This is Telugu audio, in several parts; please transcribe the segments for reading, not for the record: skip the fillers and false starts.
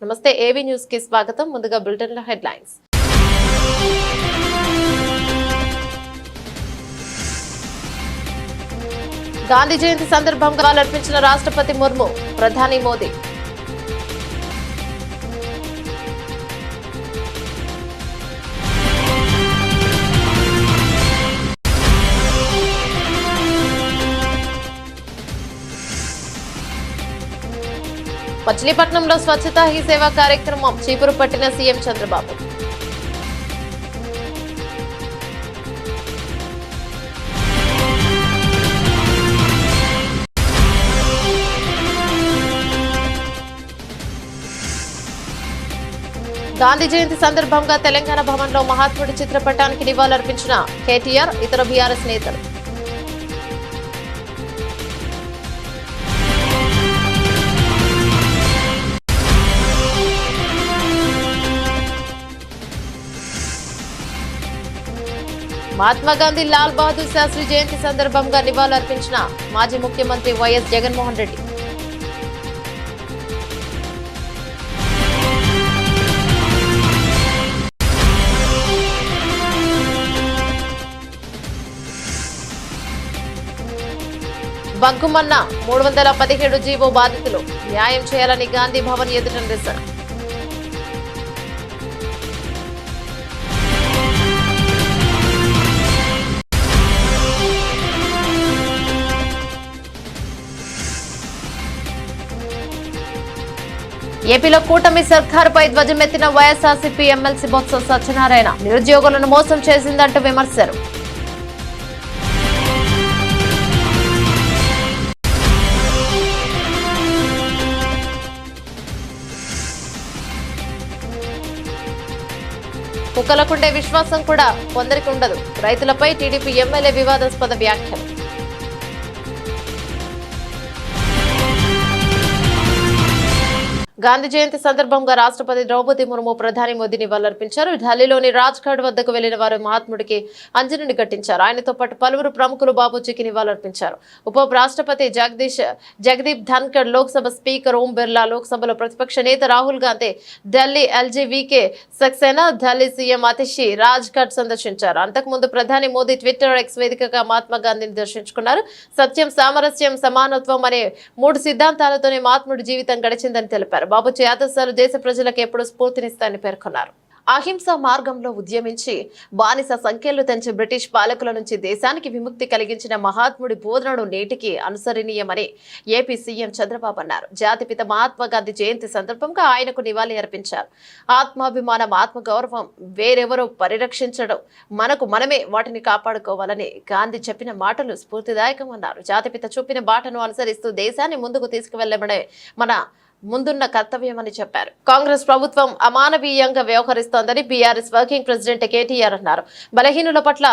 నమస్తే ఏవీ న్యూస్ కి స్వాగతం. ముందుగా బులెటిన్ లో హెడ్లైన్స్. గాంధీ జయంతి సందర్భంగా అర్పించిన రాష్ట్రపతి ముర్ము, ప్రధాని మోదీ. మచిలీపట్నంలో స్వచ్ఛతా హీ సేవా కార్యక్రమం చీపురు పట్టిన సీఎం చంద్రబాబు. గాంధీ జయంతి సందర్భంగా తెలంగాణ భవన్లో మహాత్ముడి చిత్రపటానికి నివాళులర్పించిన కేటీఆర్, ఇతర బీఆర్ఎస్ నేతలు. మహాత్మా గాంధీ లాల్ బహదూర్ శాస్త్రి జయంతి సందర్భంగా నివాళులర్పించిన మాజీ ముఖ్యమంత్రి వైఎస్ జగన్మోహన్ రెడ్డి. బగ్గుమన్న 317 జీవో బాధితులు న్యాయం చేయాలని గాంధీ భవన్ ఎదుట నిరసన. ఏపీలో కూటమి సర్కారుపై ధ్వజమెత్తిన వైఎస్ఆర్సీపీ ఎమ్మెల్సీ బొత్స సత్యనారాయణ, నిరుద్యోగులను మోసం చేసిందంటూ విమర్శలు. కుక్కలకుండే విశ్వాసం కూడా కొందరికి ఉండదు, రైతులపై టీడీపీ ఎమ్మెల్యే వివాదాస్పద వ్యాఖ్యలు. గాంధీ జయంతి సందర్భంగా రాష్ట్రపతి ద్రౌపది ముర్ము, ప్రధాని మోదీ నివాళులర్పించారు. ఢిల్లీలోని రాజ్ ఘాట్ వద్దకు వెళ్లిన వారు మహాత్ముడికి అంజలిని ఘటించారు. ఆయనతో పాటు పలువురు ప్రముఖులు బాబూజీకి నివాళులర్పించారు. ఉప రాష్ట్రపతి జగదీప్ ధన్కర్, లోక్సభ స్పీకర్ ఓం బిర్లా, లోక్సభలో ప్రతిపక్ష నేత రాహుల్ గాంధీ, ఢిల్లీ ఎల్జీవీకే సక్సేనా, ఢిల్లీ సీఎం అతిషి రాజ్ ఘాట్ సందర్శించారు. అంతకుముందు ప్రధాని మోదీ ట్విట్టర్ ఎక్స్ వేదికగా మహాత్మా గాంధీని దర్శించుకున్నారు. సత్యం, సామరస్యం, సమానత్వం అనే 3 సిద్ధాంతాలతోనే మహాత్ముడి జీవితం గడిచిందని తెలిపారు. బాబూజీ ఆదర్శాలు దేశ ప్రజలకు ఎప్పుడూ స్ఫూర్తినిస్తాయని పేర్కొన్నారు. అహింస మార్గంలో ఉద్యమించి బానిస సంఖ్యలు తెంచి బ్రిటిష్ పాలకుల నుంచి దేశానికి విముక్తి కలిగించిన మహాత్ముడి బోధనను నేటికి అనుసరణీయమని ఏపీ సీఎం చంద్రబాబు అన్నారు. జాతిపిత మహాత్మా గాంధీ జయంతి సందర్భంగా ఆయనకు నివాళి అర్పించారు. ఆత్మాభిమానం, ఆత్మగౌరవం వేరెవరో పరిరక్షించడం, మనకు మనమే వాటిని కాపాడుకోవాలని గాంధీ చెప్పిన మాటలు స్ఫూర్తిదాయకమన్నారు. జాతిపిత చూపిన బాటను అనుసరిస్తూ దేశాన్ని ముందుకు తీసుకువెళ్లడమే మన ముందున్న కర్తవ్యమని చెప్పారు. కాంగ్రెస్ ప్రభుత్వం అమానవీయంగా వ్యవహరిస్తోందని బీఆర్ఎస్ వర్కింగ్ ప్రెసిడెంట్ కేటీఆర్ అన్నారు. బలహీనుల పట్ల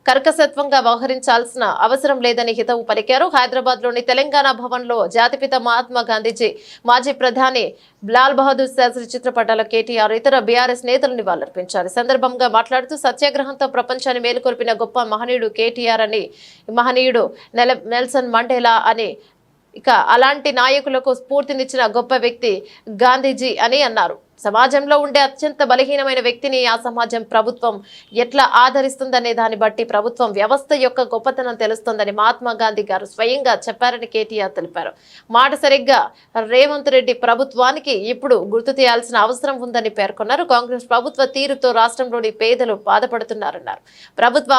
కర్కశత్వంగా వ్యవహరించాల్సిన అవసరం లేదని హితవు పలికారు. హైదరాబాద్ లోని తెలంగాణ భవన్ లో జాతిపిత మహాత్మా గాంధీజీ, మాజీ ప్రధాని లాల్ బహదూర్ శాస్త్రి చిత్రపటాల కేటీఆర్, ఇతర బీఆర్ఎస్ నేతలు నివాళులర్పించారు. ఈ సందర్భంగా మాట్లాడుతూ సత్యాగ్రహంతో ప్రపంచాన్ని మేలుకొల్పిన గొప్ప మహనీయుడు కేటీఆర్ అని, మహనీయుడు నెల్సన్ మండేలా అని, ఇక అలాంటి నాయకులకు స్ఫూర్తినిచ్చిన గొప్ప వ్యక్తి గాంధీజీ అని అన్నారు. సమాజంలో ఉండే అత్యంత బలహీనమైన వ్యక్తిని ఆ సమాజం, ప్రభుత్వం ఎట్లా ఆదరిస్తుందనే దాన్ని బట్టి ప్రభుత్వం వ్యవస్థ యొక్క గొప్పతనం తెలుస్తుందని మహాత్మా గాంధీ గారు స్వయంగా చెప్పారని కేటీఆర్ తెలిపారు. మాట సరిగ్గా రేవంత్ రెడ్డి ప్రభుత్వానికి ఇప్పుడు గుర్తు చేయాల్సిన అవసరం ఉందని పేర్కొన్నారు. కాంగ్రెస్ ప్రభుత్వ తీరుతో రాష్ట్రంలోని పేదలు బాధపడుతున్నారన్నారు. ప్రభుత్వ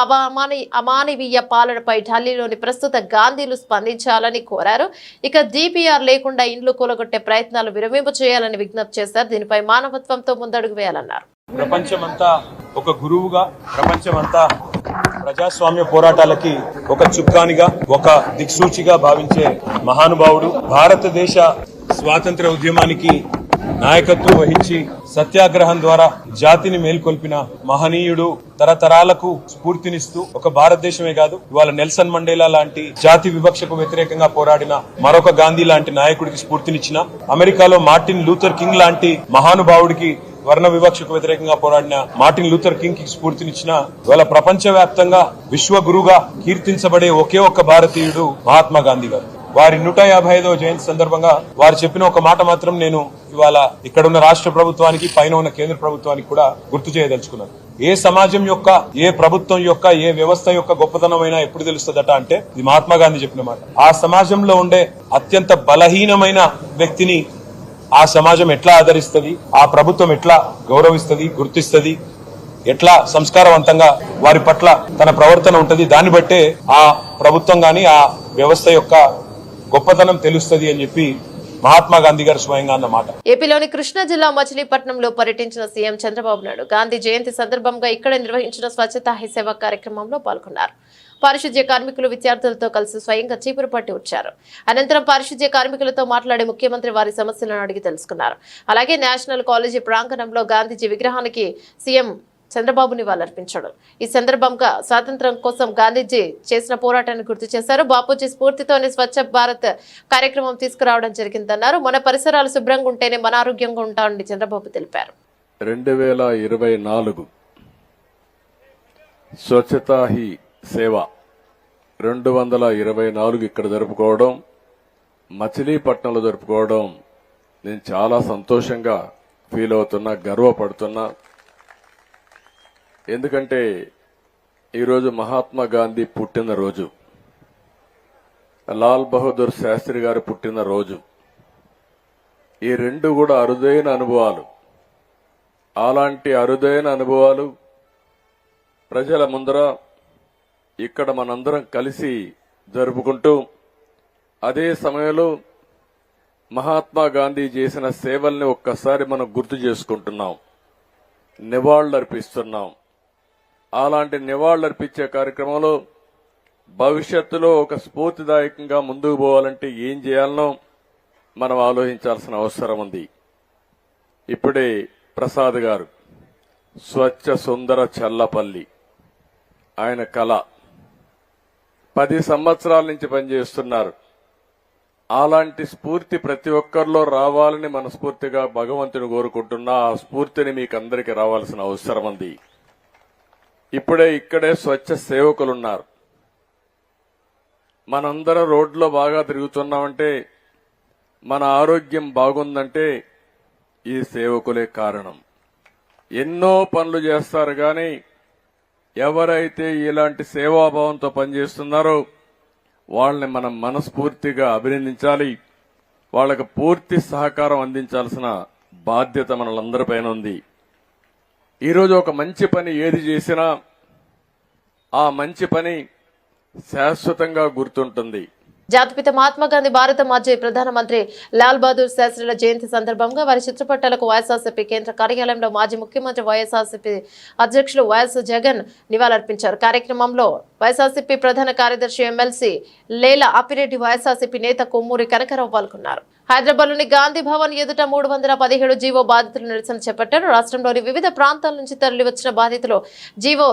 అమానవీయ పాలనపై ఢిల్లీలోని ప్రస్తుత గాంధీలు స్పందించాలని కోరారు. ఇక డిపిఆర్ లేకుండా ఇండ్లు కూలగొట్టే ప్రయత్నాలు విరమింపు చేయాలని విజ్ఞప్తి చేశారు. దీనిపై మానవత్వంతో ముందడుగు వేయాలన్నారు. ప్రపంచమంతా ఒక గురువుగా, ప్రపంచమంతా ప్రజాస్వామ్య పోరాటాలకి ఒక చుక్కానిగా, ఒక దిక్సూచిగా భావించే మహానుభావుడు, భారతదేశ స్వాతంత్ర ఉద్యమానికి నాయకత్వం వహించి సత్యాగ్రహం ద్వారా జాతిని మేల్కొల్పిన మహనీయుడు, తరతరాలకు స్ఫూర్తినిస్తూ ఒక భారతదేశమే కాదు ఇవాళ నెల్సన్ మండేలా లాంటి జాతి వివక్షకు వ్యతిరేకంగా పోరాడిన మరొక గాంధీ లాంటి నాయకుడికి స్ఫూర్తినిచ్చిన, అమెరికాలో మార్టిన్ లూథర్ కింగ్ లాంటి మహానుభావుడికి వర్ణ వివక్షకు వ్యతిరేకంగా పోరాడిన మార్టిన్ లూథర్ కింగ్ కి స్ఫూర్తినిచ్చిన, ఇవాళ ప్రపంచవ్యాప్తంగా విశ్వగురుగా కీర్తించబడే ఒకే ఒక్క భారతీయుడు మహాత్మా గాంధీ గారు. వారి 155వ జయంతి సందర్భంగా వారు చెప్పిన ఒక మాట మాత్రం నేను ఇవాళ ఇక్కడ ఉన్న రాష్ట్ర ప్రభుత్వానికి పైన ఉన్న కేంద్ర ప్రభుత్వానికి కూడా గుర్తు చేయదలుచుకున్నాను. ఏ సమాజం యొక్క, ఏ ప్రభుత్వం యొక్క, ఏ వ్యవస్థ యొక్క గొప్పతనమైనా ఎప్పుడు తెలుస్తుందట అంటే ఇది మహాత్మా గాంధీ చెప్పిన మాట. ఆ సమాజంలో ఉండే అత్యంత బలహీనమైన వ్యక్తిని ఆ సమాజం ఎట్లా ఆదరిస్తుంది, ఆ ప్రభుత్వం ఎట్లా గౌరవిస్తుంది, గుర్తిస్తుంది, ఎట్లా సంస్కారవంతంగా వారి పట్ల తన ప్రవర్తన ఉంటది, దాన్ని బట్టే ఆ ప్రభుత్వం గాని ఆ వ్యవస్థ యొక్క గొప్పతనం తెలుస్తుంది అని చెప్పి మహాత్మా గాంధీ గారు స్వయంగా అన్నమాట. ఏపీలోని కృష్ణా జిల్లా మచిలీపట్నంలో పర్యటించిన సీఎం చంద్రబాబు నాయుడు గాంధీ జయంతి సందర్భంగా ఇక్కడ నిర్వహించిన స్వచ్ఛతా హీ సేవ కార్యక్రమంలో పాల్గొన్నారు. పారిశుధ్య కార్మికులు విద్యార్థులతో కలిసి స్వయంగా చీపురు పట్టి వచ్చారు. అనంతరం పారిశుధ్య కార్మికులతో మాట్లాడి ముఖ్యమంత్రి వారి సమస్యలను అడిగి తెలుసుకున్నారు. అలాగే నేషనల్ కాలేజీ ప్రాంగణంలో గాంధీజీ విగ్రహానికి సీఎం చంద్రబాబు నివాళులర్పించాడు. ఈ సందర్భంగా స్వాతంత్ర్యం కోసం గాంధీజీ చేసిన పోరాటాన్ని గుర్తు చేశారు. బాపూజీ స్ఫూర్తితోనే స్వచ్ఛ భారత్ కార్యక్రమం తీసుకురావడం జరిగిందన్నారు. మన పరిసరాలు శుభ్రంగా ఉంటేనే మన ఆరోగ్యంగా ఉంటామని చంద్రబాబు తెలిపారు. 2024 స్వచ్ఛతా హీ సేవ 224 ఇక్కడ జరుపుకోవడం, మచిలీపట్నంలో జరుపుకోవడం నేను చాలా సంతోషంగా ఫీల్ అవుతున్నా, గర్వపడుతున్నా. ఎందుకంటే ఈరోజు మహాత్మా గాంధీ పుట్టినరోజు, లాల్ బహదూర్ శాస్త్రి గారు పుట్టినరోజు. ఈ రెండు కూడా అరుదైన అనుభవాలు. అలాంటి అరుదైన అనుభవాలు ప్రజల ముందర ఇక్కడ మనందరం కలిసి జరుపుకుంటూ, అదే సమయంలో మహాత్మా గాంధీ చేసిన సేవల్ని ఒక్కసారి మనం గుర్తు చేసుకుంటున్నాం, నివాళులర్పిస్తున్నాం. అలాంటి నివాళులర్పించే కార్యక్రమంలో భవిష్యత్తులో ఒక స్ఫూర్తిదాయకంగా ముందుకు పోవాలంటే ఏం చేయాలనో మనం ఆలోచించాల్సిన అవసరం ఉంది. ఇప్పుడే ప్రసాద్ గారు స్వచ్ఛ సుందర చల్లపల్లి ఆయన కళ 10 సంవత్సరాల నుంచి పనిచేస్తున్నారు. అలాంటి స్ఫూర్తి ప్రతి ఒక్కరిలో రావాలని మనస్ఫూర్తిగా భగవంతుని కోరుకుంటున్నా. ఆ స్ఫూర్తిని మీకు అందరికీ రావాల్సిన అవసరం ఉంది. ఇక్కడే స్వచ్ఛ సేవకులున్నారు. మనందరం రోడ్లో బాగా తిరుగుతున్నామంటే, మన ఆరోగ్యం బాగుందంటే ఈ సేవకులే కారణం. ఎన్నో పనులు చేస్తారు కానీ ఎవరైతే ఇలాంటి సేవాభావంతో పనిచేస్తున్నారో వాళ్ళని మనం మనస్ఫూర్తిగా అభినందించాలి. వాళ్ళకు పూర్తి సహకారం అందించాల్సిన బాధ్యత మనలందరిపైన ఉంది. ఈరోజు ఒక మంచి పని ఏది చేసినా ఆ మంచి పని శాశ్వతంగా గుర్తుంటుంది. జాతిపిత మహాత్మా గాంధీ భారత మాజీ ప్రధానమంత్రి లాల్ బహదూర్ శాస్త్రిల జయంతి సందర్భంగా వారి చిత్రపటాలకు వైఎస్ఆర్సీపీ కేంద్ర కార్యాలయంలో మాజీ ముఖ్యమంత్రి వైఎస్ఆర్సీపీ అధ్యక్షులు వైఎస్ జగన్ నివాళులర్పించారు. కార్యక్రమంలో వైఎస్ఆర్సీపీ ప్రధాన కార్యదర్శి ఎమ్మెల్సీ లేల అప్పిరెడ్డి, వైఎస్ఆర్సీపీ నేత కొమ్మూరి కనకరావు పాల్గొన్నారు. హైదరాబాద్లోని గాంధీ భవన్ ఎదుట 317 జీవో బాధితులు నిరసన చేపట్టారు. రాష్ట్రంలోని వివిధ ప్రాంతాల నుంచి తరలివచ్చిన బాధితులు జీవో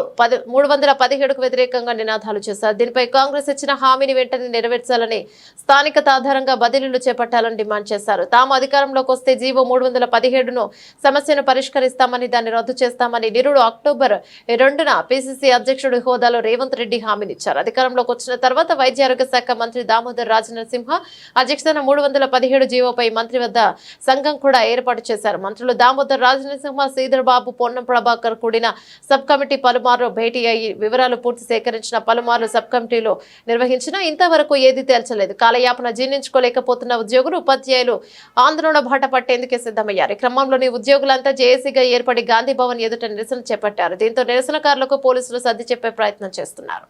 317కు వ్యతిరేకంగా నినాదాలు చేశారు. దీనిపై కాంగ్రెస్ ఇచ్చిన హామీని వెంటనే నెరవేర్చాలని, స్థానికత ఆధారంగా బదిలీలు చేపట్టాలని డిమాండ్ చేశారు. తాము అధికారంలోకి వస్తే జీవో 317ను సమస్యను పరిష్కరిస్తామని, దాన్ని రద్దు చేస్తామని నిరుడు అక్టోబర్ 2న పీసీసీ అధ్యక్షుడి హోదాలో రేవంత్ రెడ్డి హామీనిచ్చారు. అధికారంలోకి వచ్చిన తర్వాత వైద్య ఆరోగ్య శాఖ మంత్రి దామోదర్ రాజనరసింహ అధ్యక్షతన 317 జీవోపై మంత్రి వద్ద సంఘం కూడా ఏర్పాటు చేశారు. మంత్రులు దామోదర్ రాజనరసింహ, శ్రీధర్ బాబు, పొన్నం ప్రభాకర్ కూడిన సబ్ కమిటీ పలుమార్లు భేటీ అయ్యి వివరాలు పూర్తి సేకరించిన, పలుమార్లు సబ్ కమిటీలో నిర్వహించినా ఇంతవరకు ఏది తేల్చలేదు. కాలయాపన జీర్ణించుకోలేకపోతున్న ఉద్యోగులు, ఉపాధ్యాయులు ఆందోళన బాట పట్టేందుకే సిద్ధమయ్యారు. ఈ క్రమంలోని ఉద్యోగులంతా జేఏసీగా ఏర్పడి గాంధీ భవన్ ఎదుట నిరసన చేపట్టారు. దీంతో నిరసనకారులకు పోలీసులు సర్ది చెప్పే ప్రయత్నం చేస్తున్నారు.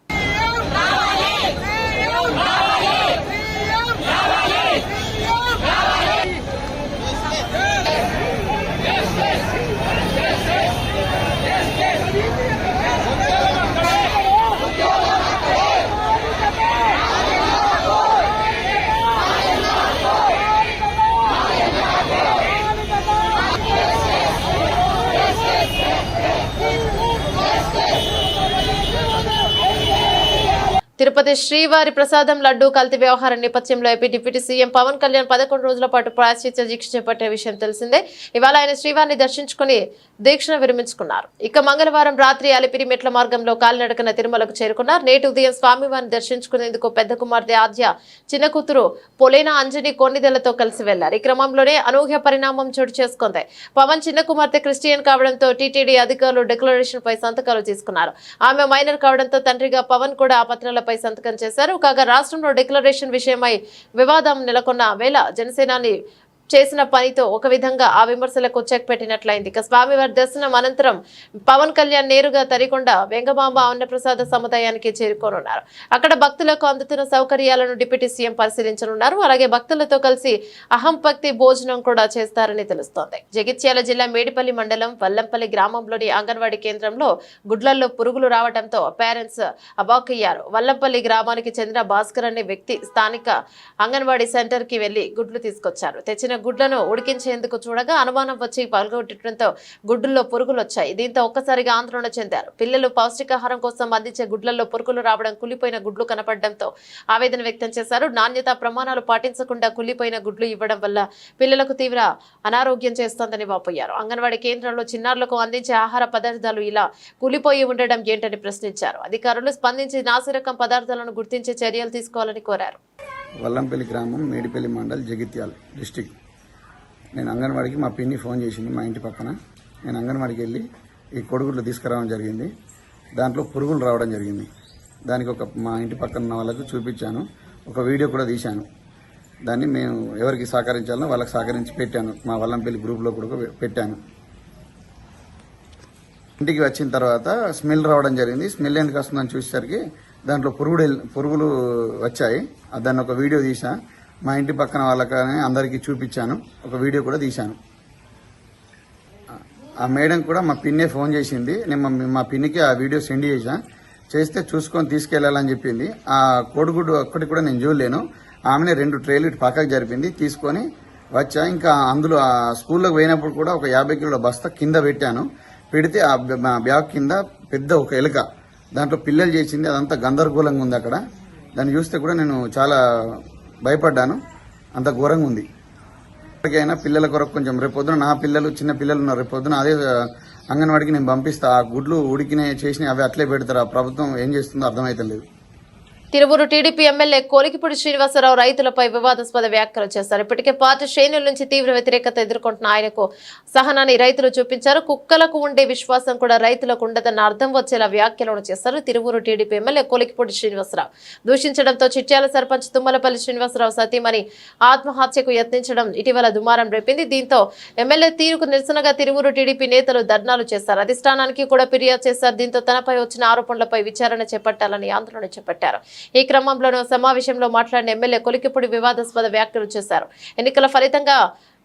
తిరుపతి శ్రీవారి ప్రసాదం లడ్డూ కల్తీ వ్యవహారం నేపథ్యంలో AP deputy CM Pawan Kalyan 11 రోజుల పాటు ప్రాయశ్చిత్త దీక్ష చేపట్టే విషయం తెలిసిందే. ఇవాళ ఆయన శ్రీవారిని దర్శించుకుని దీక్షను విరమించుకున్నారు. ఇక మంగళవారం రాత్రి అలిపిరి మెట్ల మార్గంలో కాలినడకన తిరుమలకు చేరుకున్నారు. నేటి ఉదయం స్వామివారిని దర్శించుకునేందుకు పెద్ద కుమార్తె ఆద్య, చిన్న కూతురు పొలేన అంజని కొన్నిదెలతో కలిసి వెళ్లారు. ఈ క్రమంలోనే అనూహ్య పరిణామం చోటు చేసుకుంది. పవన్ చిన్న కుమార్తె క్రిస్టియన్ కావడంతో టీటీడీ అధికారులు డిక్లరేషన్ పై సంతకాలు తీసుకున్నారు. ఆమె మైనర్ కావడంతో తండ్రిగా పవన్ కూడా ఆ పత్రాలపై సంతకం చేశారు. కాగా రాష్ట్రంలో డిక్లరేషన్ విషయమై వివాదం నెలకొన్న వేళ జనసేనాని చేసిన పనితో ఒక విధంగా ఆ విమర్శలకు చెక్ పెట్టినట్లయింది. ఇక స్వామివారి దర్శనం అనంతరం పవన్ కళ్యాణ్ నేరుగా తరికొండ వెంగమాంబ అన్నప్రసాద సముదాయానికి చేరుకోనున్నారు. అక్కడ భక్తులకు అందుతున్న సౌకర్యాలను డిప్యూటీ సీఎం పరిశీలించనున్నారు. అలాగే భక్తులతో కలిసి అహంభక్తి భోజనం కూడా చేస్తారని తెలుస్తోంది. జగిత్యాల జిల్లా మేడిపల్లి మండలం వల్లంపల్లి గ్రామంలోని అంగన్వాడీ కేంద్రంలో గుడ్లల్లో పురుగులు రావడంతో పేరెంట్స్ అవాక్కయ్యారు. వల్లంపల్లి గ్రామానికి చెందిన భాస్కర్ అనే వ్యక్తి స్థానిక అంగన్వాడీ సెంటర్ కి వెళ్లి గుడ్లు తీసుకొచ్చారు. తెచ్చిన గుడ్లను ఉడికించేందుకు చూడగా అనుమానం వచ్చి పగలగొట్టడంతో గుడ్డుల్లో పురుగులు వచ్చాయి. దీంతో ఒక్కసారిగా ఆందోళన చెందారు. పిల్లలు పౌష్టికాహారం కోసం అందించే గుడ్లలో పురుగులు రావడం, కుళ్ళిపోయిన గుడ్లు కనపడడంతో ఆవేదన వ్యక్తం చేశారు. నాణ్యత ప్రమాణాలు పాటించకుండా కుళ్ళిపోయిన గుడ్లు ఇవ్వడం వల్ల పిల్లలకు తీవ్ర అనారోగ్యం చేస్తోందని వాపోయారు. అంగన్వాడీ కేంద్రంలో చిన్నారులకు అందించే ఆహార పదార్థాలు ఇలా కూలిపోయి ఉండడం ఏంటని ప్రశ్నించారు. అధికారులు స్పందించి నాసిరకం పదార్థాలను గుర్తించే చర్యలు తీసుకోవాలని కోరారు. వల్లంపల్లి గ్రామం, మేడిపల్లి మండల్, జగిత్యాల డిస్టిక్. నేను అంగన్వాడికి మా పిన్ని ఫోన్ చేసింది మా ఇంటి పక్కన. నేను అంగన్వాడికి వెళ్ళి ఈ కొడుగుడ్లు తీసుకురావడం జరిగింది. దాంట్లో పురుగులు రావడం జరిగింది. దానికి మా ఇంటి పక్కన ఉన్న వాళ్ళకు చూపించాను. ఒక వీడియో కూడా తీశాను. దాన్ని మేము ఎవరికి సహకరించాలో వాళ్ళకి సహకరించి పెట్టాను. మా వల్లంపల్లి గ్రూప్లో కూడా పెట్టాను. ఇంటికి వచ్చిన తర్వాత స్మెల్ రావడం జరిగింది. స్మెల్ ఎందుకు వస్తుందని చూసేసరికి దాంట్లో పురుగులు వచ్చాయి. దాన్ని ఒక వీడియో తీసా. మా ఇంటి పక్కన వాళ్ళకనే అందరికీ చూపించాను. ఒక వీడియో కూడా తీశాను. ఆ మేడం కూడా మా పిన్నే ఫోన్ చేసింది. నేను మా పిన్నికి ఆ వీడియో సెండ్ చేస్తే చూసుకొని తీసుకెళ్లాలని చెప్పింది. ఆ కోడిగుడ్డు ఒక్కటి కూడా నేను చూడలేను. ఆమెనే 2 ట్రేలు ఇటు పక్కకు జరిపింది. తీసుకొని వచ్చా. ఇంకా అందులో ఆ స్కూల్లోకి పోయినప్పుడు కూడా ఒక 50 కిలోల బస్తా కింద పెట్టాను. పెడితే ఆ బ్యాగ్ కింద పెద్ద ఒక ఎలుక, దాంట్లో పిల్లలు చేసింది. అదంతా గందరగోళంగా ఉంది. అక్కడ దాన్ని చూస్తే కూడా నేను చాలా భయపడ్డాను. అంత ఘోరంగా ఉంది. ఇప్పటికైనా పిల్లల కొరకు కొంచెం రేపొద్దున నా పిల్లలు, చిన్న పిల్లలు ఉన్నారు. రేపొద్దున అదే అంగన్వాడికి నేను పంపిస్తా. ఆ గుడ్లు ఉడికినే చేసినవి అవి అట్లే పెడతారు. ఆ ప్రభుత్వం ఏం చేస్తుందో అర్థమైతలేదు. తిరువూరు టీడీపీ ఎమ్మెల్యే కోలికిపూడి శ్రీనివాసరావు రైతులపై వివాదాస్పద వ్యాఖ్యలు చేశారు. ఇప్పటికే పార్టీ శ్రేణుల నుంచి తీవ్ర వ్యతిరేకత ఎదుర్కొంటున్న ఆయనకు సహనాన్ని రైతులు చూపించారు. కుక్కలకు ఉండే విశ్వాసం కూడా రైతులకు ఉండదన్న అర్థం వచ్చేలా వ్యాఖ్యలను చేశారు. తిరువూరు టీడీపీ ఎమ్మెల్యే కోలికిపూడి శ్రీనివాసరావు దూషించడంతో చిట్యాల సర్పంచ్ తుమ్మలపల్లి శ్రీనివాసరావు సతీమణి ఆత్మహత్యకు యత్నించడం ఇటీవల దుమారం రేపింది. దీంతో ఎమ్మెల్యే తీరుకు నిరసనగా తిరువూరు టీడీపీ నేతలు ధర్నాలు చేశారు. అధిష్టానానికి కూడా ఫిర్యాదు చేశారు. దీంతో తనపై వచ్చిన ఆరోపణలపై విచారణ చేపట్టాలని ఆందోళన చేపట్టారు. ఈ క్రమంలోనూ సమావేశంలో మాట్లాడిన ఎమ్మెల్యే కొలికిపూడి వివాదాస్పద వ్యాఖ్యలు చేశారు. ఎన్నికల ఫలితంగా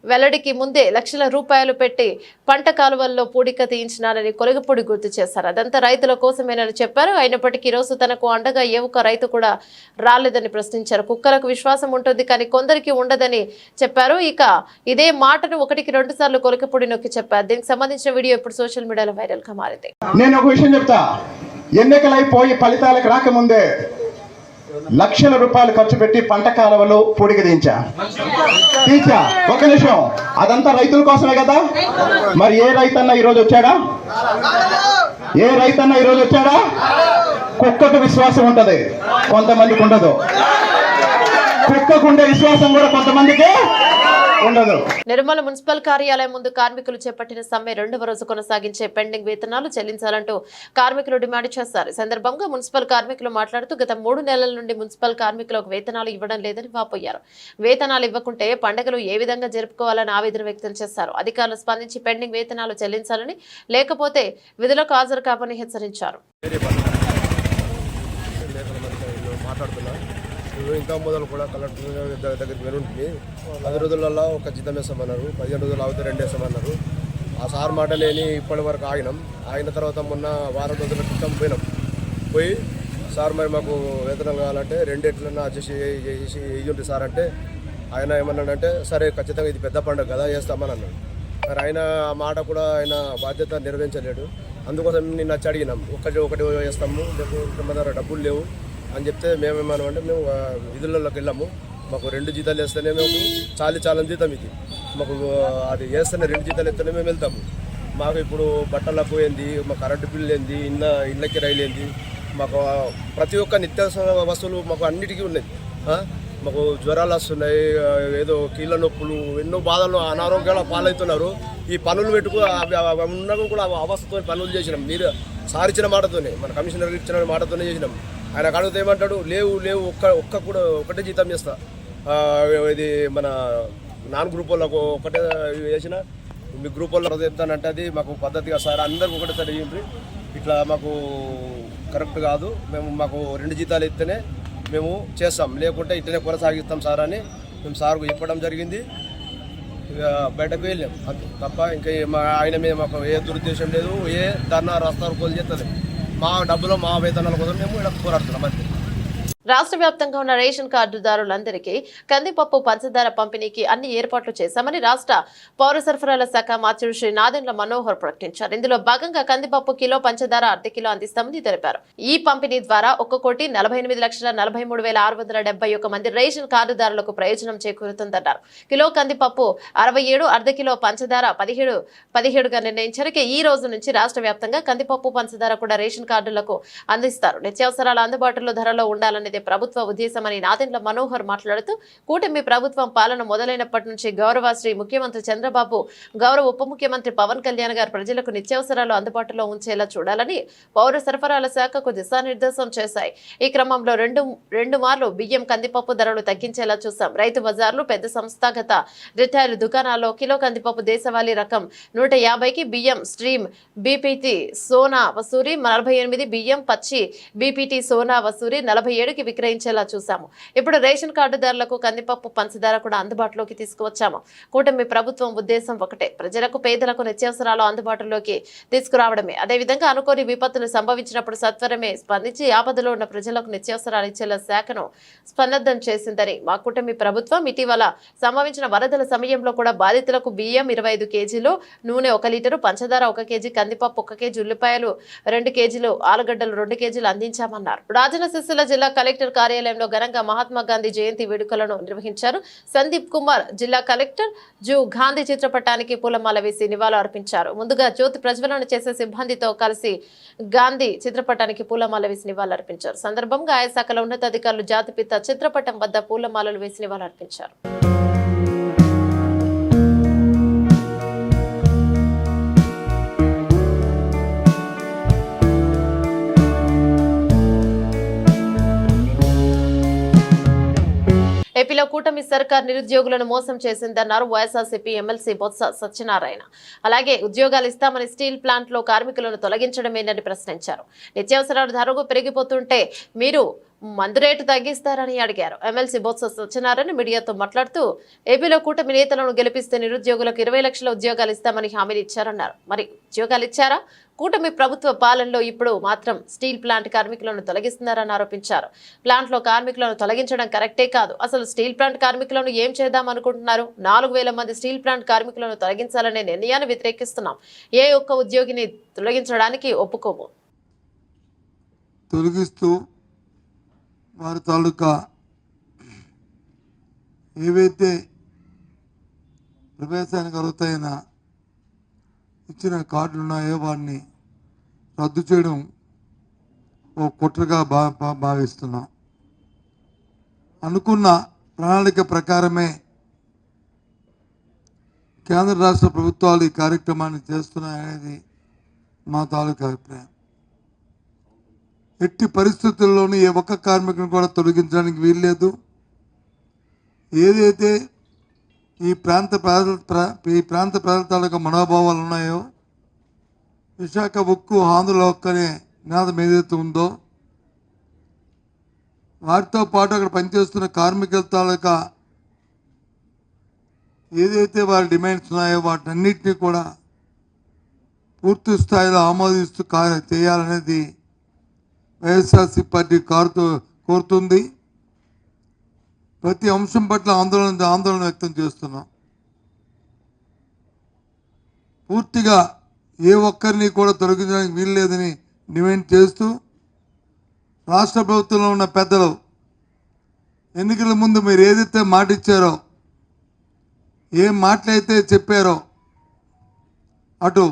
వెల్లడికి ముందే లక్షల రూపాయలు పెట్టి పంట కాలువల్లో పూడిక తీయించినారని కొలికిపూడి గుర్తు చేశారు. అదంతా రైతుల కోసమేనని చెప్పారు. అయినప్పటికీ ఈ రోజు తనకు అండగా ఏ ఒక్క రైతు కూడా రాలేదని ప్రశ్నించారు. కుక్కలకు విశ్వాసం ఉంటుంది కానీ కొందరికి ఉండదని చెప్పారు. ఇక ఇదే మాటను 1కి 2 సార్లు కొలికిపూడి నొక్కి చెప్పారు. దీనికి సంబంధించిన వీడియో ఇప్పుడు సోషల్ మీడియాలో వైరల్ గా మారింది. నేను ఒక విషయం చెప్తా. ఎన్నికలైపోయి ఫలితాలకు రాకముందే లక్షల రూపాయలు ఖర్చు పెట్టి పంట కాలువలు పూడిక తీయించా. ఒక నిమిషం, అదంతా రైతుల కోసమే కదా. మరి ఏ రైతన్నా ఈరోజు వచ్చాడా? కుక్కకు విశ్వాసం ఉంటది, కొంతమందికి ఉండదు. కుక్కకుండే విశ్వాసం కూడా కొంతమందికి ఉండదు. నిర్మల మున్సిపల్ కార్యాలయం ముందు కార్మికులు చేపట్టిన సమ్మె 2వ రోజు కొనసాగించే పెండింగ్ వేతనాలు చెల్లించాలంటూ కార్మికులు డిమాండ్ చేశారు. ఈ సందర్భంగా మున్సిపల్ కార్మికులు మాట్లాడుతూ గత 3 నెలల నుండి మున్సిపల్ కార్మికులకు వేతనాలు ఇవ్వడం లేదని వాపోయారు. వేతనాలు ఇవ్వకుంటే పండుగలు ఏ విధంగా జరుపుకోవాలని ఆవేదన వ్యక్తం చేశారు. అధికారులు స్పందించి పెండింగ్ వేతనాలు చెల్లించాలని, లేకపోతే విధులకు హాజరు కావని హెచ్చరించారు. ఇంకా మొదలు కూడా కలెక్టర్ దగ్గరికి వెళ్ళుంటుంది. 10 రోజులలో ఒక జీతం వేస్తామన్నారు, 15 రోజులు అవుతే 2 వేస్తామన్నారు. ఆ సార్ మాట లేని ఇప్పటి వరకు ఆగిన తర్వాత మొన్న వారం రోజుల క్రితం పోయి సార్ మరి మాకు వేతనం కావాలంటే 2 ఎట్లన్నా అడ్జస్ట్ చేసి ఇయ్యండి సార్ అంటే ఆయన ఏమన్నాడంటే సరే ఖచ్చితంగా ఇది పెద్ద పండుగ కదా వేస్తామని అన్నాడు. మరి ఆయన ఆ మాట కూడా ఆయన బాధ్యత నిర్వహించలేడు. అందుకోసం నిన్న వచ్చి అడిగినాం, ఒకటి వేస్తాము, లేకపోతే మన దగ్గర డబ్బులు లేవు, అని చెప్తే మేమేమన్నామంటే మేము విధులలోకి వెళ్ళాము, మాకు 2 జీతాలు వేస్తేనే మేము చాలా జీతం ఇది, మాకు అది వేస్తేనే 2 జీతాలు వేస్తేనే మేము వెళ్తాము. మాకు ఇప్పుడు బట్టలకు ఏంది, మా కరెంటు బిల్లు ఏంది, ఇళ్ళకి రైలు ఏంది, మాకు ప్రతి ఒక్క నిత్యావసర వస్తువులు మాకు అన్నిటికీ ఉన్నాయి. మాకు జ్వరాలు వస్తున్నాయి, ఏదో కీళ్ళ నొప్పులు, ఎన్నో బాధలు, అనారోగ్యాల పాలవుతున్నారు. ఈ పనులు పెట్టుకు ఉన్నాక కూడా అవస్థతో పనులు చేసినాం. మీరు సార్ ఇచ్చిన మాటతోనే, మన కమిషనర్ ఇచ్చిన మాటతోనే చేసినాం. ఆయన అడిగితే ఏమంటాడు, లేవు ఒకటే జీతం చేస్తా, ఇది మన నాన్ గ్రూప్ వాళ్ళకు ఒకటే వేసిన, మీ గ్రూప్ వాళ్ళు చెప్తానంటే అది మాకు పద్ధతిగా సార్ అందరికి ఒకటేసారి ఇవ్వండి, ఇట్లా మాకు కరెక్ట్ కాదు, మాకు 2 జీతాలు ఇస్తేనే మేము చేస్తాం, లేకుంటే ఇట్లనే కొనసాగిస్తాం సార్ అని మేము సార్కు చెప్పడం జరిగింది. ఇక బయటకు వెళ్ళాం అంతే తప్ప ఇంకా ఆయన మీద మాకు ఏ దురుద్దేశం లేదు, ఏ ధర్నా రాస్తారోకోలు చేస్తలేదు. మా డబ్బులో మా వేతనాల కోసం మేము ఇలా పోరాడుతున్నాం అంతే. రాష్ట్ర వ్యాప్తంగా ఉన్న రేషన్ కార్డుదారులందరికీ కందిపప్పు పంచదార పంపిణీకి అన్ని ఏర్పాట్లు చేశామని రాష్ట్ర పౌర సరఫరాల శాఖ మంత్రి శ్రీ నాదెండ్ల మనోహర్ ప్రకటించారు. ఇందులో భాగంగా కందిపప్పు కిలో, పంచదార అర్ధ కిలో అందిస్తామని తెలిపారు. ఈ పంపిణీ ద్వారా 1,48,43,671 మంది రేషన్ కార్డుదారులకు ప్రయోజనం చేకూరుతుందన్నారు. కిలో కందిపప్పు 67, అర్ధ కిలో పంచదార 17గా నిర్ణయించారు. ఈ రోజు నుంచి రాష్ట్ర వ్యాప్తంగా కందిపప్పు, పంచదార కూడా రేషన్ కార్డులకు అందిస్తారు. నిత్యావసరాలు అందుబాటులో ధరలో ఉండాలని ప్రభుత్వ ఉద్దేశమని నాదెండ్ల మనోహర్ మాట్లాడుతూ, కూటమి ప్రభుత్వం పాలన మొదలైనప్పటి నుంచి గౌరవ శ్రీ ముఖ్యమంత్రి చంద్రబాబు, గౌరవ ఉప ముఖ్యమంత్రి పవన్ కళ్యాణ్ గారు ప్రజలకు నిత్యావసరాలు అందుబాటులో ఉంచేలా చూడాలని పౌర సరఫరాల శాఖకు దిశానిర్దేశం చేశాయి. ఈ క్రమంలో రెండు మార్లు బియ్యం, కందిపప్పు ధరలు తగ్గించేలా చూశాం. రైతు బజార్లు, పెద్ద సంస్థాగత రిటైల్ దుకాణాల్లో కిలో కందిపప్పు దేశవాళీ రకం 150కి, బియ్యం స్ట్రీమ్ బీపీటీ సోనా వసూరి 48, బియ్యం పచ్చి బీపీటీ సోనా వసూరి 47కి విక్రయించేలా చూశాము. ఇప్పుడు రేషన్ కార్డుదారులకు కందిపప్పు, పంచదార కూడా అందుబాటులోకి తీసుకువచ్చాము. కూటమి ప్రభుత్వం ఉద్దేశం ఒకటే, ప్రజలకు, పేదలకు నిత్యావసరాలు అందుబాటులోకి తీసుకురావడమే. అదేవిధంగా అనుకోని విపత్తులు సంభవించినప్పుడు సత్వరమే స్పందించి ఆపదలో ఉన్న ప్రజలకు నిత్యావసరాలు ఇచ్చేలా శాఖను సన్నద్ధం చేసిందని మా కూటమి ప్రభుత్వం ఇటీవల సంభవించిన వరదల సమయంలో కూడా బాధితులకు బియ్యం 25 కేజీలు, నూనె 1 లీటరు, పంచదార 1 కేజీ, కందిపప్పు 1 కేజీ, ఉల్లిపాయలు 2 కేజీలు, ఆలుగడ్డలు 2 కేజీలు అందించామన్నారు. రాజన్న సిరిసిల్ల జిల్లా కలెక్టర్ కార్యాలయంలో ఘనంగా మహాత్మా గాంధీ జయంతి వేడుకలను నిర్వహించారు. సందీప్ కుమార్ జిల్లా కలెక్టర్ గాంధీ చిత్రపటానికి పూలమాల వేసి నివాళులు అర్పించారు. ముందుగా జ్యోతి ప్రజ్వలన చేసే సిబ్బందితో కలిసి గాంధీ చిత్రపటానికి పూలమాల వేసి నివాళులు అర్పించారు. సందర్భంగా ఆయా శాఖల ఉన్నతాధికారులు జాతిపిత చిత్రపటం వద్ద పూలమాలలు వేసి నివాళులు అర్పించారు. ఏపీలో కూటమి సర్కార్ నిరుద్యోగులను మోసం చేసిందన్నారు వైఎస్ఆర్సీపీ ఎమ్మెల్సీ బొత్స సత్యనారాయణ. అలాగే ఉద్యోగాలు ఇస్తామని స్టీల్ ప్లాంట్ లో కార్మికులను తొలగించడమేనని ప్రశ్నించారు. నిత్యావసరాల ధరలు పెరిగిపోతుంటే మీరు మందు రేటు తగ్గిస్తారని అడిగారు. ఎమ్మెల్సీ బొత్స సత్యనారాయణ మీడియాతో మాట్లాడుతూ, ఏపీలో కూటమి నేతలను గెలిపిస్తే నిరుద్యోగులకు 20 లక్షల ఉద్యోగాలు ఇస్తామని హామీలు ఇచ్చారన్నారు. మరి ఉద్యోగాలు ఇచ్చారా? కూటమి ప్రభుత్వ పాలనలో ఇప్పుడు మాత్రం స్టీల్ ప్లాంట్ కార్మికులను తొలగిస్తున్నారని ఆరోపించారు. ప్లాంట్ లో కార్మికులను తొలగించడం కరెక్టే కాదు. అసలు స్టీల్ ప్లాంట్ కార్మికులను ఏం చేద్దాం అనుకుంటున్నారు? 4000 మంది స్టీల్ ప్లాంట్ కార్మికులను తొలగించాలనే నిర్ణయాన్ని వ్యతిరేకిస్తున్నాం. ఏ ఒక్క ఉద్యోగిని తొలగించడానికి ఒప్పుకోము. తొలగిస్తూ వారి తాలూకా ఏవైతే ప్రవేశానికి అర్హతైన ఇచ్చిన కార్డులు ఉన్నాయో వాటిని రద్దు చేయడం ఓ కుట్రగా భావిస్తున్నాం. అనుకున్న ప్రణాళిక ప్రకారమే కేంద్ర రాష్ట్ర ప్రభుత్వాలు ఈ కార్యక్రమాన్ని చేస్తున్నాయనేది మా తాలూకా అభిప్రాయం. ఎట్టి పరిస్థితుల్లోనూ ఏ ఒక్క కార్మికుని కూడా తొలగించడానికి వీల్లేదు. ఏదైతే ఈ ప్రాంత ప్రజల తాలూకా మనోభావాలు ఉన్నాయో, విశాఖ ఉక్కు, ఆంధ్రుల హక్కు అనే నినాదం ఏదైతే ఉందో, వాటితో పాటు అక్కడ పనిచేస్తున్న కార్మికుల తాలూకా ఏదైతే వారి డిమాండ్స్ ఉన్నాయో వాటన్నిటినీ కూడా పూర్తి స్థాయిలో ఆమోదిస్తూ చేయాలనేది వైఎస్ఆర్సీ పార్టీ కోరుతుంది. ప్రతి అంశం పట్ల ఆందోళన వ్యక్తం చేస్తున్నాం. పూర్తిగా ఏ ఒక్కరిని కూడా తొలగించడానికి వీల్లేదని డిమాండ్ చేస్తూ రాష్ట్ర ప్రభుత్వంలో ఉన్న పెద్దలు ఎన్నికల ముందు మీరు ఏదైతే మాట ఇచ్చారో, ఏం మాటలైతే చెప్పారో, అటు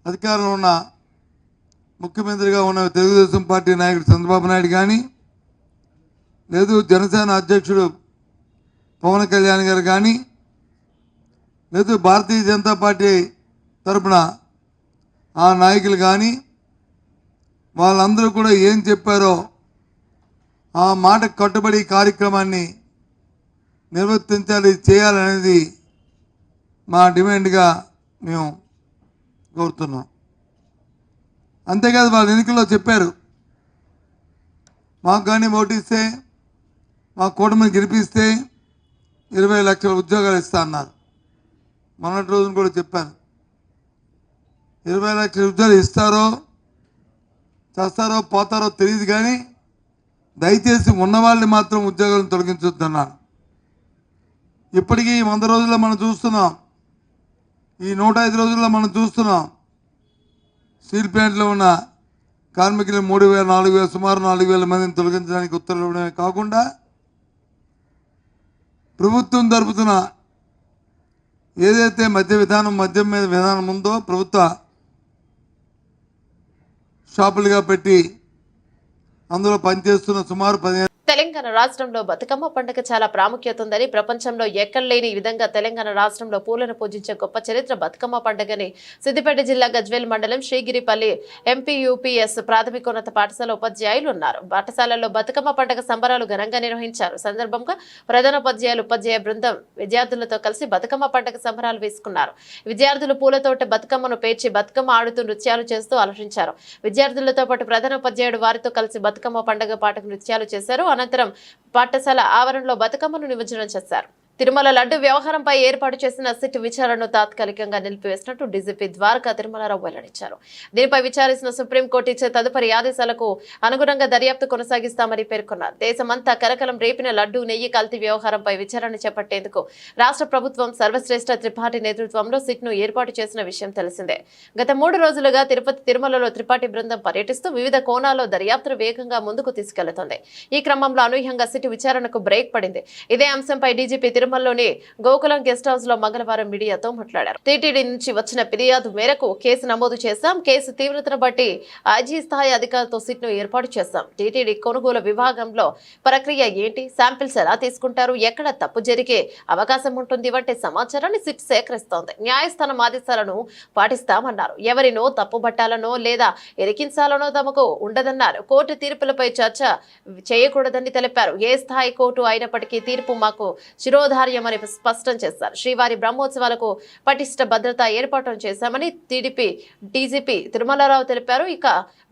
అధికారంలో ఉన్న ముఖ్యమంత్రిగా ఉన్న తెలుగుదేశం పార్టీ నాయకుడు చంద్రబాబు నాయుడు కానీ, లేదు జనసేన అధ్యక్షుడు పవన్ కళ్యాణ్ గారు కానీ, లేదు భారతీయ జనతా పార్టీ తరపున ఆ నాయకులు కానీ, వాళ్ళందరూ కూడా ఏం చెప్పారో ఆ మాటకు కట్టుబడి కార్యక్రమాన్ని నిర్వర్తించాలి, చేయాలనేది మా డిమాండ్గా మేము కోరుతున్నాం. అంతేకాదు, వాళ్ళ ఎన్నికల్లో చెప్పారు, మాకు కానీ ఓటిస్తే, మా కూటమిని గెలిపిస్తే 20 లక్షల ఉద్యోగాలు ఇస్తా అన్నారు. మొన్నటి రోజున కూడా చెప్పాను, 20 లక్షల ఉద్యోగాలు ఇస్తారో చేస్తారో పోతారో తెలియదు, కానీ దయచేసి ఉన్నవాళ్ళని మాత్రం ఉద్యోగాలను తొలగించొద్దన్నాను. ఇప్పటికీ 100 రోజుల్లో మనం చూస్తున్నాం, ఈ 105 రోజుల్లో మనం చూస్తున్నాం, స్టీల్ ప్లాంట్లో ఉన్న కార్మికులు 3,000, 4,000, సుమారు 4,000 మందిని తొలగించడానికి ఉత్తర్వులు ఇవ్వడమే కాకుండా, ప్రభుత్వం జరుపుతున్న ఏదైతే మద్యం మీద విధానం ఉందో, ప్రభుత్వ షాపులుగా పెట్టి అందులో పనిచేస్తున్న సుమారు 15 తెలంగాణ రాష్ట్రంలో బతుకమ్మ పండుగ చాలా ప్రాముఖ్యత ఉందని, ప్రపంచంలో ఎక్కడ లేని విధంగా తెలంగాణ రాష్ట్రంలో పూలను పూజించే గొప్ప చరిత్ర బతుకమ్మ పండుగని సిద్దిపేట జిల్లా గజ్వేల్ మండలం శ్రీగిరిపల్లి ఎంపీయూపీఎస్ ప్రాథమికోన్నత పాఠశాల ఉపాధ్యాయులు ఉన్నారు. పాఠశాలలో బతుకమ్మ పండుగ సంబరాలు ఘనంగా నిర్వహించారు. సందర్భంగా ప్రధానోపాధ్యాయులు, ఉపాధ్యాయ బృందం విద్యార్థులతో కలిసి బతుకమ్మ పండుగ సంబరాలు వేసుకున్నారు. విద్యార్థులు పూలతోట బతుకమ్మను పేర్చి బతుకమ్మ ఆడుతూ నృత్యాలు చేస్తూ అలరించారు. విద్యార్థులతో పాటు ప్రధానోపాధ్యాయుడు వారితో కలిసి బతుకమ్మ పండుగ పాటకు నృత్యాలు చేశారు. అనంతరం పాఠశాల ఆవరణలో బతుకమ్మను నిమజ్జనం చేశారు. తిరుమల లడ్డు వ్యవహారంపై ఏర్పాటు చేసిన సిట్ విచారణను తాత్కాలికంగా నిలిపివేసినట్టు డీజీపీ ద్వారకా తిరుమలరావు వెల్లడించారు. దీనిపై విచారించిన సుప్రీంకోర్టు ఇచ్చే తదుపరి ఆదేశాలకు అనుగుణంగా దర్యాప్తు కొనసాగిస్తామని పేర్కొన్నారు. దేశమంతా కలకలం రేపిన లడ్డు నెయ్యి కల్తీ వ్యవహారంపై విచారణ చేపట్టేందుకు రాష్ట్ర ప్రభుత్వం సర్వశ్రేష్ఠ త్రిపాఠి నేతృత్వంలో సిట్ ను ఏర్పాటు చేసిన విషయం తెలిసిందే. గత 3 రోజులుగా తిరుపతి, తిరుమలలో త్రిపాఠి బృందం పర్యటిస్తూ వివిధ కోణాల్లో దర్యాప్తును వేగంగా ముందుకు తీసుకెళ్తోంది. ఈ క్రమంలో అనూహ్యంగా సిట్ విచారణకు బ్రేక్ పడింది. ఇదే అంశంపై డీజీపీ తిరుమలలోని గోకులం గెస్ట్ హౌస్ లో మంగళవారం మీడియాతో మాట్లాడారు. టీటీడీ నుంచి వచ్చిన ఫిర్యాదు మేరకు కేసు నమోదు చేశాం. కేసు తీవ్రతను బట్టి ఐజీ స్థాయి అధికారులతో సిట్ ను ఏర్పాటు చేశాం. టీటీడీ కొనుగోలు విభాగంలో ప్రక్రియ ఏంటి, శాంపిల్స్ ఎలా తీసుకుంటారు, ఎక్కడ తప్పు జరిగే అవకాశం ఉంటుంది వంటి సమాచారాన్ని సిట్ సేకరిస్తోంది. న్యాయస్థానం ఆదేశాలను పాటిస్తామన్నారు. ఎవరినో తప్పుబట్టాలనో లేదా ఇరికించాలనో తమకు ఉండదన్నారు. కోర్టు తీర్పులపై చర్చ చేయకూడదని తెలిపారు. ఏ స్థాయి కోర్టు అయినప్పటికీ తీర్పు మాకు శిరోధార్యమని స్పష్టం చేశారు. శ్రీవారి బ్రహ్మోత్సవాలకు పటిష్ట భద్రత ఏర్పాటు చేశామని డీజీపీ తిరుమలరావు తెలిపారు. ఇక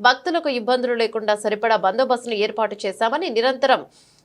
భక్తులకు ఇబ్బందులు లేకుండా సరిపడా బందోబస్తును ఏర్పాటు చేశామని, నిరంతరం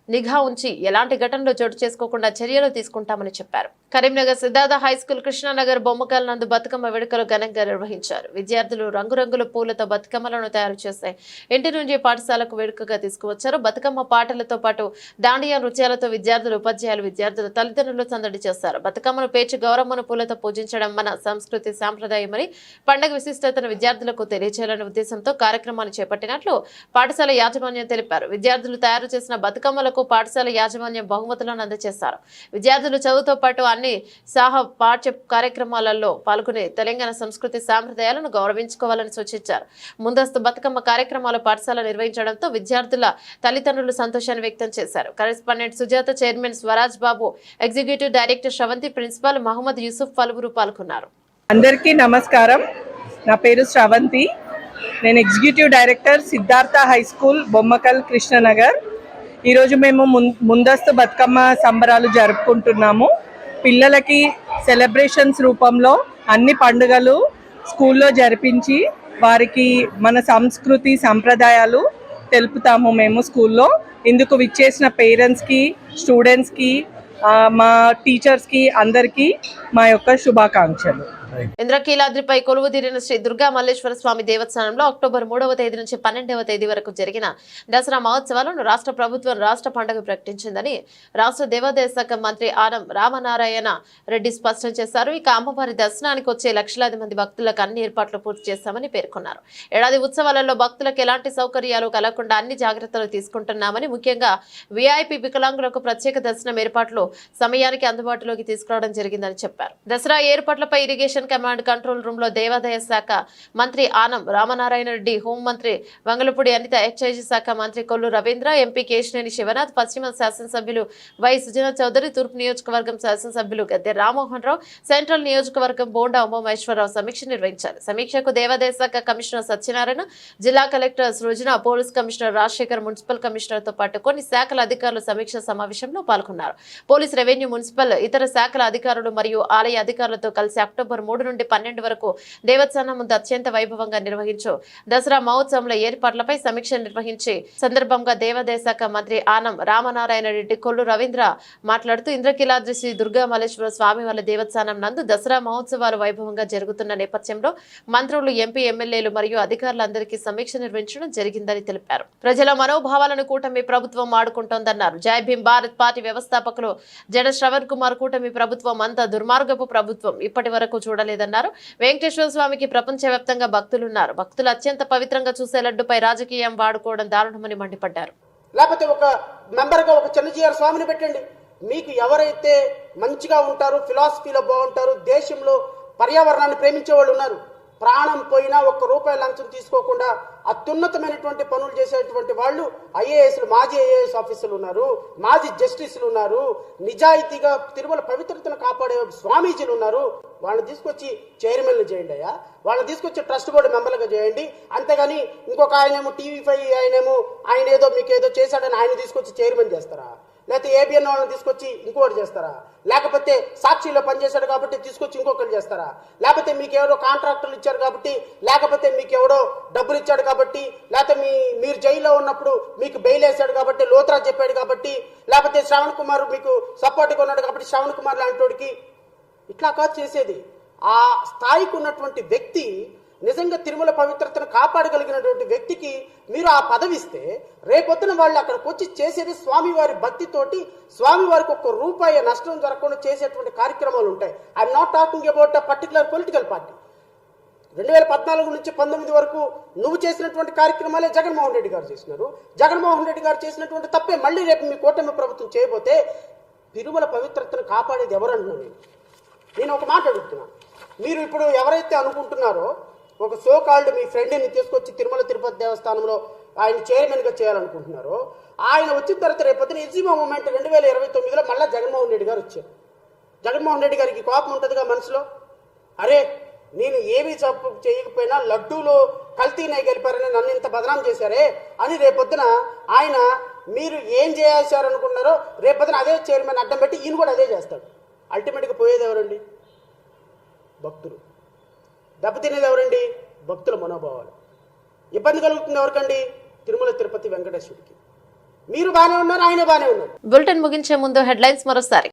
నిఘా ఉంచి ఎలాంటి ఘటనలు చోటు చేసుకోకుండా చర్యలు తీసుకుంటామని చెప్పారు. కరీంనగర్ సిద్ధార్థ హైస్కూల్, కృష్ణానగర్ బొమ్మకల్ నందు బతుకమ్మ వేడుకలు ఘనంగా నిర్వహించారు. విద్యార్థులు రంగురంగుల పూలతో బతుకమ్మలను తయారు చేసి ఇంటి నుంచి పాఠశాలకు వేడుకగా తీసుకువచ్చారు. బతుకమ్మ పాటలతో పాటు దాండియా నృత్యాలతో విద్యార్థులు, ఉపాధ్యాయులు, విద్యార్థుల తల్లిదండ్రులు సందడి చేస్తారు. బతుకమ్మను పేర్చి గౌరమ్మను పూలతో పూజించడం మన సంస్కృతి సాంప్రదాయమని, పండుగ విశిష్టతను విద్యార్థులకు తెలియజేయాలనే ఉద్దేశంతో కార్యక్రమాన్ని చేపట్టినట్లు పాఠశాల యాజమాన్యం తెలిపారు. విద్యార్థులు తయారు చేసిన బతుకమ్మలకు పాఠశాల యాజమాన్యం బహుమతులను అందజేశారు. విద్యార్థులు చదువుతో పాటు అన్ని పాఠ్య కార్యక్రమాలలో పాల్గొని తెలంగాణ సంస్కృతి సాంప్రదాయాలను గౌరవించుకోవాలని సూచించారు. ముందస్తు బతుకమ్మ కార్యక్రమాలు పాఠశాల నిర్వహించడంతో విద్యార్థుల తల్లిదండ్రులు సంతోషాన్ని వ్యక్తం చేశారు. Correspondent Sujatha, chairman Swaraj Babu, executive director Sravanthi, principal Mohammed Yousuf పలువురు పాల్గొన్నారు. అందరికీ నమస్కారం. నా పేరు శ్రవంతి. నేను executive director Siddhartha high school, Bommakal, Krishnanagar. ఈరోజు మేము ముందస్తు బతుకమ్మ సంబరాలు జరుపుకుంటున్నాము. పిల్లలకి సెలబ్రేషన్స్ రూపంలో అన్ని పండుగలు స్కూల్లో జరిపించి వారికి మన సంస్కృతి సంప్రదాయాలు తెలుపుతాము మేము స్కూల్లో. ఇందుకు విచ్చేసిన పేరెంట్స్కి, స్టూడెంట్స్కి, మా టీచర్స్కి అందరికీ మా యొక్క శుభాకాంక్షలు. ఇంద్రకీలాద్రిపై కొలువుదీరిన శ్రీ దుర్గా మల్లేశ్వర స్వామి దేవస్థానంలో అక్టోబర్ 3వ తేదీ నుంచి 12వ తేదీ వరకు జరిగిన దసరా మహోత్సవాలను రాష్ట్ర ప్రభుత్వం రాష్ట్ర పండుగ ప్రకటించిందని రాష్ట్ర దేవాదాయ శాఖ మంత్రి ఆనం రామనారాయణ రెడ్డి స్పష్టం చేశారు. ఇక అమ్మవారి దర్శనానికి వచ్చే లక్షలాది మంది భక్తులకు అన్ని ఏర్పాట్లు పూర్తి చేశామని పేర్కొన్నారు. ఏడాది ఉత్సవాలలో భక్తులకు ఎలాంటి సౌకర్యాలు కలగకుండా అన్ని జాగ్రత్తలు తీసుకుంటున్నామని, ముఖ్యంగా వీఐపీ వికలాంగులకు ప్రత్యేక దర్శనం ఏర్పాట్లు సమయానికి అందుబాటులోకి తీసుకురావడం జరిగిందని చెప్పారు. దసరా ఏర్పాట్లపై ఇరిగేషన్ కమాండ్ కంట్రోల్ రూమ్ లో దేవాదాయ శాఖ మంత్రి ఆనం రామనారాయణ రెడ్డి, హోంమంత్రి వంగలపూడి అనిత, ఎక్సైజ్ శాఖ మంత్రి కొల్లు రవీంద్ర, ఎంపీ కేశినేని శివనాథ్, పశ్చిమ శాసనసభ్యులు వై సుజనా చౌదరి, తూర్పు నియోజకవర్గం శాసనసభ్యులు గద్దె రామ్మోహన్ రావు, సెంట్రల్ నియోజకవర్గం బోండా ఉమామహేశ్వరరావు సమీక్ష నిర్వహించారు. సమీక్షకు దేవాదాయ శాఖ కమిషనర్ సత్యనారాయణ, జిల్లా collector Srujana, police commissioner Rajasekhar, municipal commissioner తో పాటు కొన్ని శాఖల అధికారులు సమీక్ష సమావేశంలో పాల్గొన్నారు. పోలీస్, రెవెన్యూ, మున్సిపల్, ఇతర శాఖల అధికారులు మరియు ఆలయ అధికారులతో కలిసి అక్టోబర్ 3 నుండి 12 వరకు దేవస్థానం ముందు అత్యంత వైభవంగా నిర్వహించు దసరా మహోత్సవంలో ఏర్పాట్లపై సమీక్ష నిర్వహించి సందర్భంగా దేవాదాయ శాఖ మంత్రి ఆనం రామనారాయణ రెడ్డి, కొల్లు రవీంద్ర మాట్లాడుతూ ఇంద్రకీలాద్రి శ్రీ దుర్గా మల్లేశ్వర స్వామి వారి దేవస్థానం నందు దసరా మహోత్సవాలు వైభవంగా జరుగుతున్న నేపథ్యంలో మంత్రులు, ఎంపీ, ఎమ్మెల్యేలు మరియు అధికారులందరికీ సమీక్ష నిర్వహించడం జరిగిందని తెలిపారు. ప్రజల మనోభావాలను కూటమి ప్రభుత్వం ఆడుకుంటోందన్నారు. జై భీమ్ భారత్ పార్టీ వ్యవస్థాపకులు జడ శ్రవణ్ కుమార్, కూటమి ప్రభుత్వం అంతా దుర్మార్గపు ప్రభుత్వం, ఇప్పటి వరకు చూడలేదన్నారు. వెంకటేశ్వర స్వామికి ప్రపంచవ్యాప్తంగా భక్తులున్నారు. భక్తులు అత్యంత పవిత్రంగా చూసే లడ్డుపై రాజకీయం వాడుకోవడం దారుణమని మండిపడ్డారు. లేకపోతే ఒక మెంబర్గా ఒక చిన్నజీఆర్ స్వామిని పెట్టండి. మీకు ఎవరైతే మంచిగా ఉంటారో, ఫిలాసఫీలో బాగుంటారు, దేశంలో పర్యావరణాన్ని ప్రేమించే వాళ్ళు ఉన్నారు, ప్రాణం పోయినా ₹1 లంచం తీసుకోకుండా అత్యున్నతమైనటువంటి పనులు చేసేటువంటి వాళ్ళు ఐఏఎస్లు, మాజీ ఐఏఎస్ ఆఫీసర్లు ఉన్నారు, మాజీ జస్టిస్లు ఉన్నారు, నిజాయితీగా తిరుమల పవిత్రతను కాపాడే స్వామీజీలు ఉన్నారు. వాళ్ళని తీసుకొచ్చి చైర్మన్లు చేయండి అయ్యా, వాళ్ళని తీసుకొచ్చి ట్రస్ట్ బోర్డు మెంబర్లుగా చేయండి. అంతేగాని ఇంకొక ఆయనేమో టీవీ5 ఆయన ఏదో మీకు ఏదో చేశాడని ఆయన తీసుకొచ్చి చైర్మన్ చేస్తారా? లేకపోతే ఏబిఎన్ వాళ్ళని తీసుకొచ్చి ఇంకోటి చేస్తారా? లేకపోతే సాక్షిలో పనిచేశాడు కాబట్టి తీసుకొచ్చి ఇంకొకటి చేస్తారా? లేకపోతే మీకు ఎవరో కాంట్రాక్టర్లు ఇచ్చారు కాబట్టి, లేకపోతే మీకు ఎవడో డబ్బులు ఇచ్చాడు కాబట్టి, లేకపోతే మీరు జైల్లో ఉన్నప్పుడు మీకు బెయిల్ వేశాడు కాబట్టి, లోత్రా చెప్పాడు కాబట్టి, లేకపోతే శ్రవణ్ కుమార్ మీకు సపోర్ట్గా ఉన్నాడు కాబట్టి శ్రవణ్ కుమార్ లాంటి ఇట్లా కాదు చేసేది. ఆ స్థాయికి ఉన్నటువంటి వ్యక్తి, నిజంగా తిరుమల పవిత్రతను కాపాడగలిగినటువంటి వ్యక్తికి మీరు ఆ పదవి ఇస్తే రేపొద్దున వాళ్ళు అక్కడికి వచ్చి చేసేది స్వామివారి భక్తితోటి, స్వామివారికి ₹1 నష్టం జరగకుండా చేసేటువంటి కార్యక్రమాలు ఉంటాయి. I'm not talking about a particular political party. 2014 నుంచి 19 వరకు నువ్వు చేసినటువంటి కార్యక్రమాలే జగన్మోహన్ రెడ్డి గారు చేసినారు. జగన్మోహన్ రెడ్డి గారు చేసినటువంటి తప్పే మళ్ళీ రేపు మీ కూటమి ప్రభుత్వం చేయబోతే తిరుమల పవిత్రతను కాపాడేది ఎవరన్నా? నేను ఒక మాట అడుగుతున్నా. మీరు ఇప్పుడు ఎవరైతే అనుకుంటున్నారో ఒక సోకాల్డ్ మీ ఫ్రెండ్ని తీసుకొచ్చి తిరుమల తిరుపతి దేవస్థానంలో ఆయన చైర్మన్గా చేయాలనుకుంటున్నారో, ఆయన వచ్చిన తర్వాత రేపొద్దున ఎగ్జిమో మూమెంట్ 2029లో మళ్ళీ జగన్మోహన్ రెడ్డి గారు వచ్చారు. జగన్మోహన్ రెడ్డి గారికి కోపం ఉంటుందిగా మనసులో, అరే నేను ఏమీ తప్పు చేయకపోయినా లడ్డూలో కల్తీ నెయ్యి గెలిపారని నన్ను ఇంత బదనాం చేశారే అని రేపొద్దున ఆయన మీరు ఏం చేశారనుకున్నారో రేపొద్దున అదే చైర్మన్ అడ్డం పెట్టి ఈయన కూడా అదే చేస్తాడు. అల్టిమేట్గా పోయేది ఎవరండి? భక్తులు. దెబ్బతినేది ఎవరండి? భక్తుల మనోభావాలు. ఇబ్బంది కలుగుతుంది ఎవరికండి? తిరుమల తిరుపతి వెంకటేశ్వరుడికి. మీరు బాగానే ఉన్నారు, ఆయన బాగానే ఉన్నారు. బులెటిన్ ముగించే ముందు హెడ్లైన్స్ మరోసారి.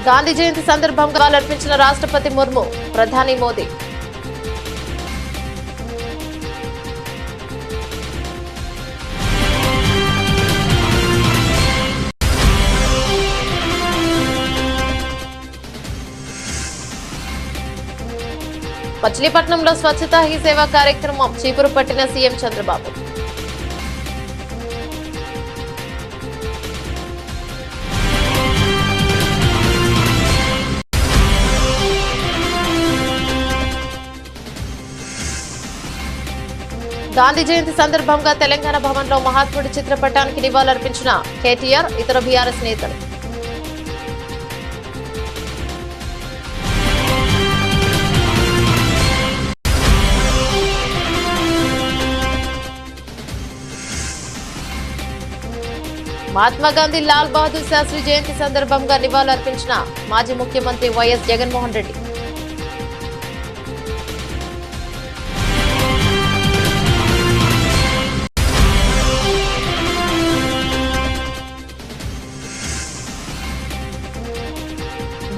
గాంధీ జయంతి సందర్భంగా అర్పించిన రాష్ట్రపతి ముర్ము, ప్రధాని మోదీ. మచిలీపట్నంలో స్వచ్ఛతా హీ సేవా కార్యక్రమం, చీపురు పట్టిన సీఎం చంద్రబాబు. గాంధీ జయంతి సందర్భంగా తెలంగాణ భవన్లో మహాత్ముడి చిత్రపటానికి నివాళులర్పించిన కేటీఆర్, ఇతర బీఆర్ఎస్ నేతలు. మహాత్మా గాంధీ లాల్ బహదూర్ శాస్త్రి జయంతి సందర్భంగా నివాళులర్పించిన మాజీ ముఖ్యమంత్రి వైఎస్ జగన్మోహన్ రెడ్డి.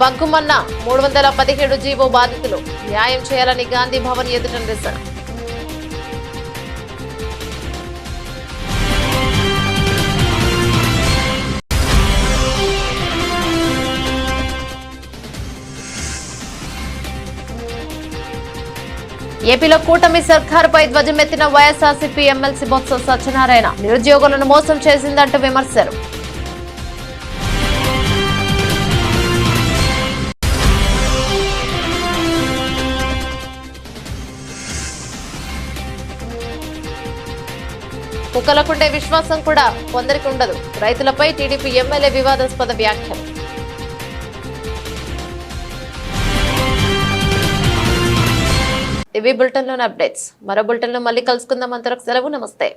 బగ్గుమన్న 317 జీవో బాధితులు న్యాయం చేయాలని గాంధీ భవన్ ఎదుట నిరసన. ఏపీలో కూటమి సర్కారుపై ధ్వజమెత్తిన వైఎస్ఆర్సీపీ ఎమ్మెల్సీ బొత్స సత్యనారాయణ నిరుద్యోగులను మోసం చేసిందంటూ విమర్శలు. కుక్కలకుండే విశ్వాసం కూడా కొందరికి ఉండదు. రైతులపై టీడీపీ ఎమ్మెల్యే వివాదాస్పద వ్యాఖ్యలు. ఇవి బులెటిన్లోని అప్డేట్స్. మరో బులెటిన్లో మళ్ళీ కలుసుకుందాం. అంతవరకు సెలవు. నమస్తే.